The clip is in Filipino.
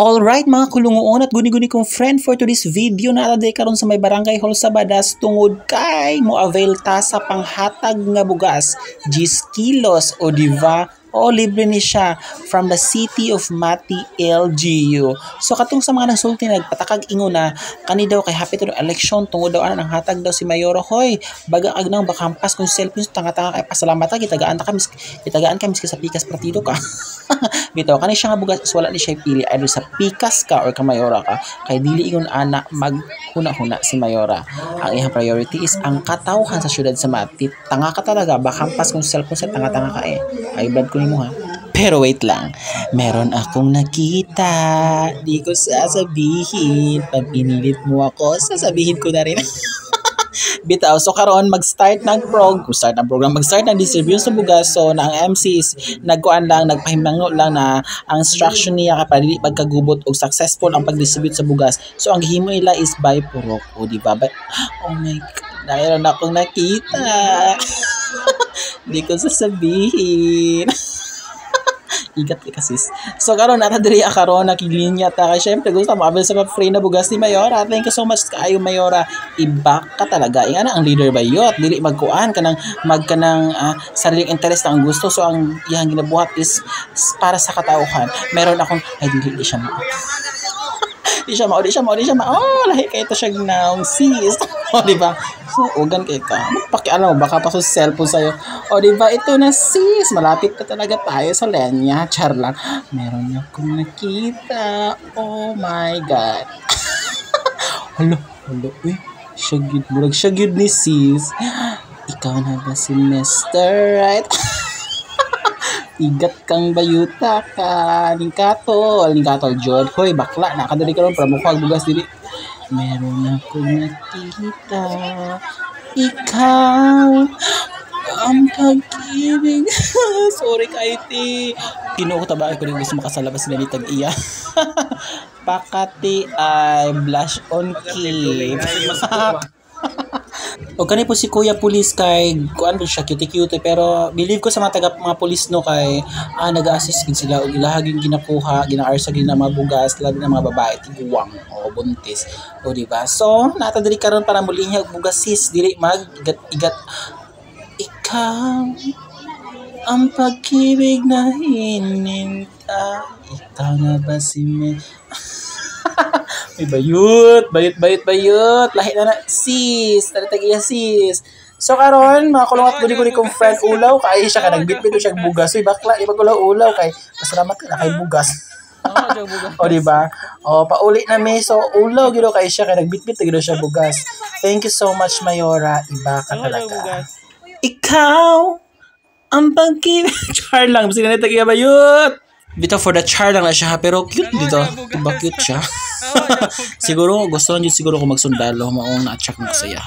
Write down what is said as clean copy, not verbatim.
Alright mga kulungoon at guni-guni kong friend, for today's video na ataday karon sa may barangay hall sa Badas tungod kay mo avail ta sa panghatag nga bugas 10 kilos o diva o libre ni siya from the city of Mati, LGU. So katong sa mga nagsulti nagpatakag ingon na kani daw kay happy to the election tungod daw ana nang hatag daw si Mayora. Hoy, baga ag nang bakampas kung cellphone tanga-tanga kay pasalamat ta kitagaan ka miski sa pikas partido ka. Bitaw kani siya nga bugas wala ni siya pili either sa pikas ka or ka Mayora ka kay dili ingon ana maghuna-huna si Mayora. Ang iyang priority is ang katawhan sa syudad sa Mati. Tanga ka talaga, bakampas kung cellphone sa tanga-tanga ka ay bad ko nimo ha. Pero wait lang, meron akong nakita, di ko sasabihin. Pag pinilit mo ako, sasabihin ko na rin. Bitaw, so karon mag-start ng distribution sa bugas. So na ang MC is nagkuan lang, nagpahimango lang na ang instruction niya kapag dili pagkagubot og successful ang pag-distribute sa bugas. So ang gihimo nila is by purok o di ba? Oh my god, mayroon akong nakita. Di ko sasabihin. Igat ka sis. So karon nata diri karon nakilinya ta kay syempre gusto mo abel sa free na bugas ni Mayora. Thank you so much kaayo Mayora. Iba ka talaga. Ingana ang leader ba yot? Dili magkuan kanang sariling interest ang gusto. So ang iyang ginabuhat is para sa katauhan. Meron akong ay dili siya mo. Di siya mao. Oh, lahi kay ito siya ginaong sis. O di ba? So, ugan kay ka. Pakialam mo baka pa sa cellphone sa'yo. O di ba ito na sis, malapit na talaga tayo sa lenya. Char lang. Meron akong nakita. Oh my god. Hala. Uy, siya gyud ni sis. Ikaw na ba si Mr. Right? Igat kang bayuta ka. Lingkatol Jod. Hoy, bakla. Nakadali ka ron para mukha bugas dili. Meron akong nakita. Ikaw ang pag-ibig. Sorry Kaiti. Kinuha ko tabay ko rin gusto makasalabas sila ni Tag-iya. Pakati ay blush on key. O kani po si Kuya Pulis kay kuan po siya cute pero believe ko sa mga pulis no kay nag-assist gid sila og ilahag yung ginakuha gina-arsa gid na mga bugas labi na mga babae tiguwang o buntis o di ba. So nata diri karon para mulinya og bugas sis dili mag-igat ikaw ang pag-ibig na hininta. Ikaw na ba si me? May bayut. Lahi na sis. Talatag-iya sis. So karon mga kulungat guni-guni kong friend ulaw kay siya ka nagbitbit siya bugas. Uy bakla, di ulaw kay pasalamat ka na kay bugas. O di ba? O pauli na mi so ulaw gid kay siya kay nagbitbit gid siya bugas. Thank you so much Mayora. Iba ka talaga. Ikaw ang pag-ibig. Char lang kasi ganito kaya bayut. Dito for the char lang na siya pero cute dito. Diba cute siya? Siguro gusto nyo siguro kung magsundalo maong na-attract mo sa iya.